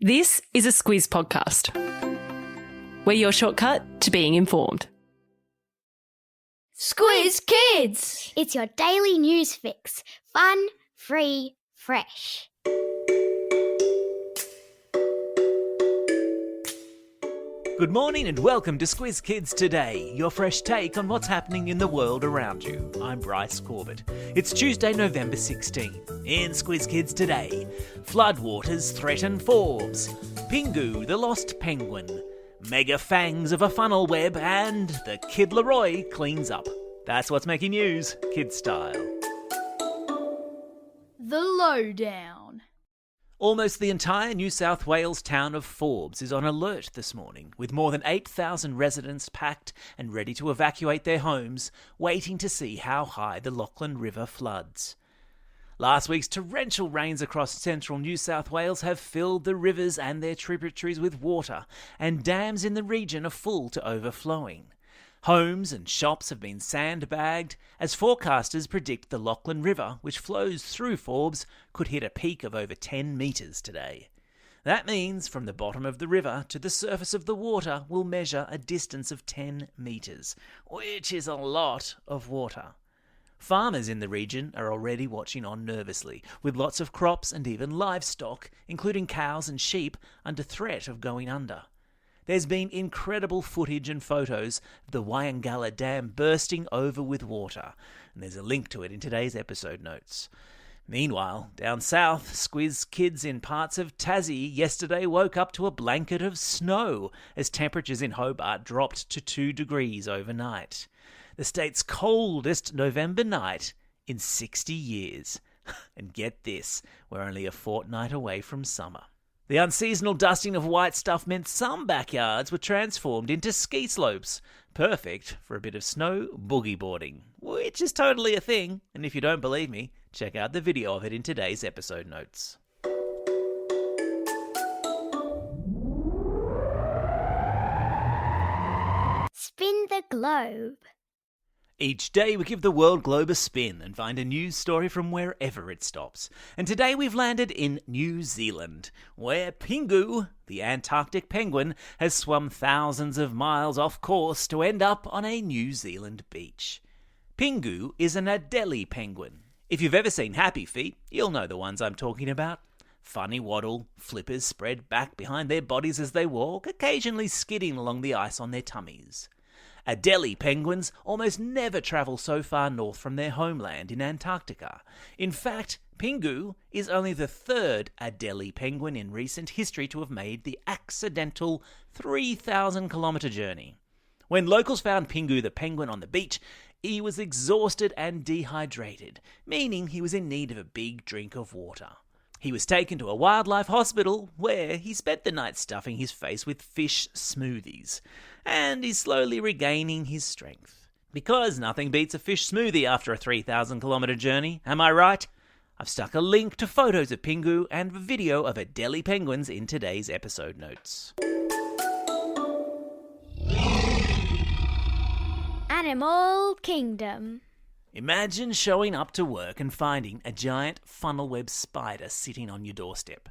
This is a Squiz podcast. We're your shortcut to being informed. Squiz Kids! It's your daily news fix. Fun, free, fresh. Good morning and welcome to Squiz Kids Today, your fresh take on what's happening in the world around you. I'm Bryce Corbett. It's Tuesday, November 16. In Squiz Kids Today, floodwaters threaten Forbes, Pingu, the lost penguin, mega-fangs of a funnel web, and the Kid Leroy cleans up. That's what's making news, kid style. The lowdown. Almost the entire New South Wales town of Forbes is on alert this morning, with more than 8,000 residents packed and ready to evacuate their homes, waiting to see how high the Lachlan River floods. Last week's torrential rains across central New South Wales have filled the rivers and their tributaries with water, and dams in the region are full to overflowing. Homes and shops have been sandbagged as forecasters predict the Lachlan River, which flows through Forbes, could hit a peak of over 10 metres today. That means from the bottom of the river to the surface of the water will measure a distance of 10 metres, which is a lot of water. Farmers in the region are already watching on nervously, with lots of crops and even livestock, including cows and sheep, under threat of going under. There's been incredible footage and photos of the Wyangala Dam bursting over with water, and there's a link to it in today's episode notes. Meanwhile, down south, Squiz Kids in parts of Tassie yesterday woke up to a blanket of snow as temperatures in Hobart dropped to 2 degrees overnight. The state's coldest November night in 60 years. And get this, we're only a fortnight away from summer. The unseasonal dusting of white stuff meant some backyards were transformed into ski slopes, perfect for a bit of snow boogie-boarding, which is totally a thing, and if you don't believe me, check out the video of it in today's episode notes. Spin the globe. Each day we give the world globe a spin and find a news story from wherever it stops. And today we've landed in New Zealand, where Pingu, the Antarctic penguin, has swum thousands of miles off course to end up on a New Zealand beach. Pingu is an Adelie penguin. If you've ever seen Happy Feet, you'll know the ones I'm talking about. Funny waddle, flippers spread back behind their bodies as they walk, occasionally skidding along the ice on their tummies. Adelie penguins almost never travel so far north from their homeland in Antarctica. In fact, Pingu is only the third Adelie penguin in recent history to have made the accidental 3,000-kilometre journey. When locals found Pingu the penguin on the beach, he was exhausted and dehydrated, meaning he was in need of a big drink of water. He was taken to a wildlife hospital where he spent the night stuffing his face with fish smoothies, and he's slowly regaining his strength. Because nothing beats a fish smoothie after a 3,000-kilometre journey, am I right? I've stuck a link to photos of Pingu and a video of Adelie penguins in today's episode notes. Animal Kingdom. Imagine showing up to work and finding a giant funnel web spider sitting on your doorstep.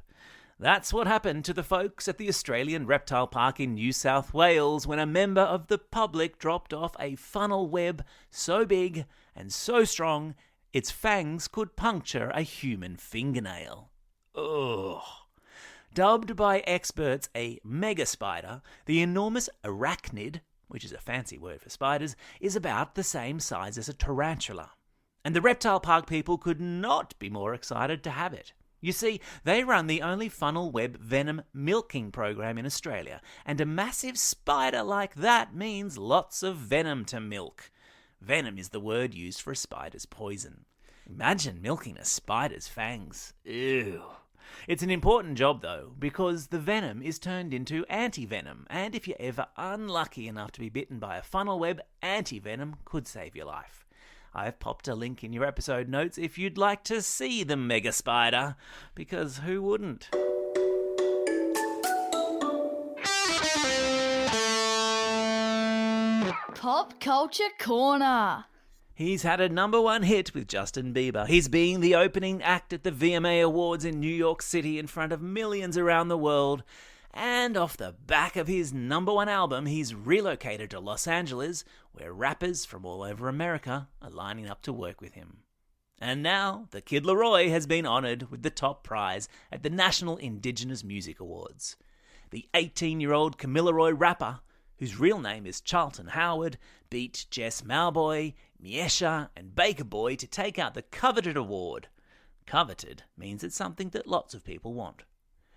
That's what happened to the folks at the Australian Reptile Park in New South Wales when a member of the public dropped off a funnel web so big and so strong its fangs could puncture a human fingernail. Ugh. Dubbed by experts a mega spider, the enormous arachnid, which is a fancy word for spiders, is about the same size as a tarantula. And the reptile park people could not be more excited to have it. You see, they run the only funnel web venom milking program in Australia, and a massive spider like that means lots of venom to milk. Venom is the word used for a spider's poison. Imagine milking a spider's fangs. Ew. It's an important job, though, because the venom is turned into anti-venom, and if you're ever unlucky enough to be bitten by a funnel web, anti-venom could save your life. I've popped a link in your episode notes if you'd like to see the mega spider, because who wouldn't? Pop Culture Corner. He's had a #1 hit with Justin Bieber. He's being the opening act at the VMA Awards in New York City in front of millions around the world. And off the back of his #1 album, he's relocated to Los Angeles, where rappers from all over America are lining up to work with him. And now, the Kid Laroi has been honoured with the top prize at the National Indigenous Music Awards. The 18-year-old Kamilaroi rapper, whose real name is Charlton Howard, beat Jess Mauboy, Miesha and Baker Boy to take out the coveted award. Coveted means it's something that lots of people want.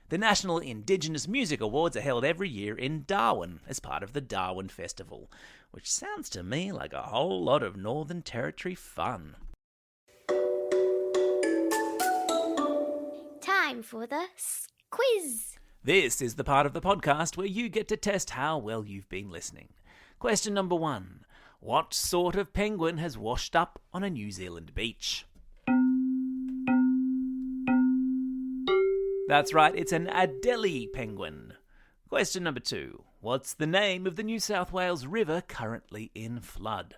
The National Indigenous Music Awards are held every year in Darwin as part of the Darwin Festival, which sounds to me like a whole lot of Northern Territory fun. Time for the Squiz. This is the part of the podcast where you get to test how well you've been listening. Question number 1. What sort of penguin has washed up on a New Zealand beach? That's right, it's an Adelie penguin. Question number 2. What's the name of the New South Wales river currently in flood?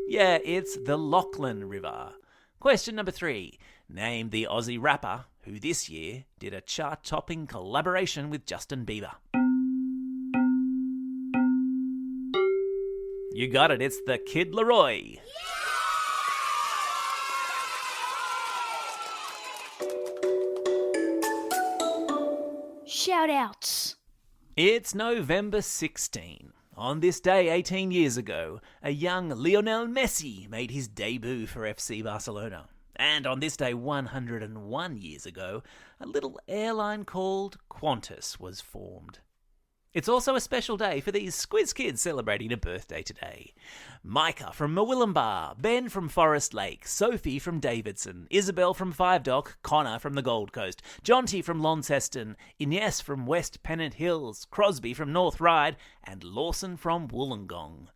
Yeah, it's the Lachlan River. Question number 3. Name the Aussie rapper who this year did a chart-topping collaboration with Justin Bieber. You got it, it's the Kid Laroi. Shout-outs. It's November 16. On this day 18 years ago, a young Lionel Messi made his debut for FC Barcelona. And on this day 101 years ago, a little airline called Qantas was formed. It's also a special day for these Squiz Kids celebrating a birthday today. Micah from Murwillumbah, Ben from Forest Lake, Sophie from Davidson, Isabel from Five Dock, Connor from the Gold Coast, Jonty from Launceston, Ines from West Pennant Hills, Crosby from North Ryde, and Lawson from Wollongong.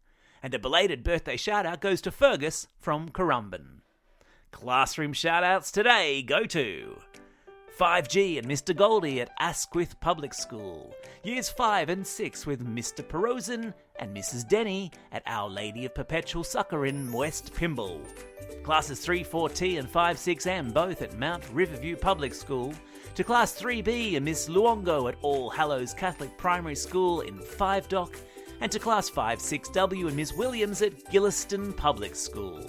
And a belated birthday shout-out goes to Fergus from Currumbin. Classroom shout-outs today go to 5G and Mr. Goldie at Asquith Public School. Years 5 and 6 with Mr. Perrosin and Mrs. Denny at Our Lady of Perpetual Succor in West Pymble. Classes 3, 4T and 5, 6M both at Mount Riverview Public School. To Class 3B and Miss Luongo at All Hallows Catholic Primary School in Five Dock. And to Class 5, 6W and Miss Williams at Gilliston Public School.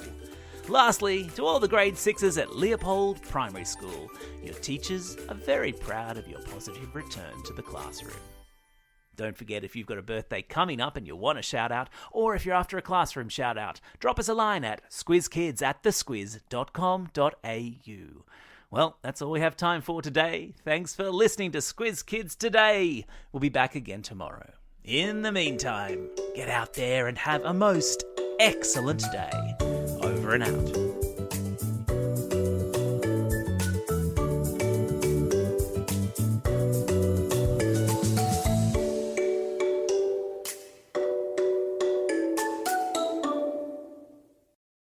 Lastly, to all the grade 6s at Leopold Primary School, your teachers are very proud of your positive return to the classroom. Don't forget, if you've got a birthday coming up and you want a shout out, or if you're after a classroom shout out, drop us a line at squizkids@thesquiz.com.au. Well, that's all we have time for today. Thanks for listening to Squiz Kids today. We'll be back again tomorrow. In the meantime, get out there and have a most excellent day. Over and out.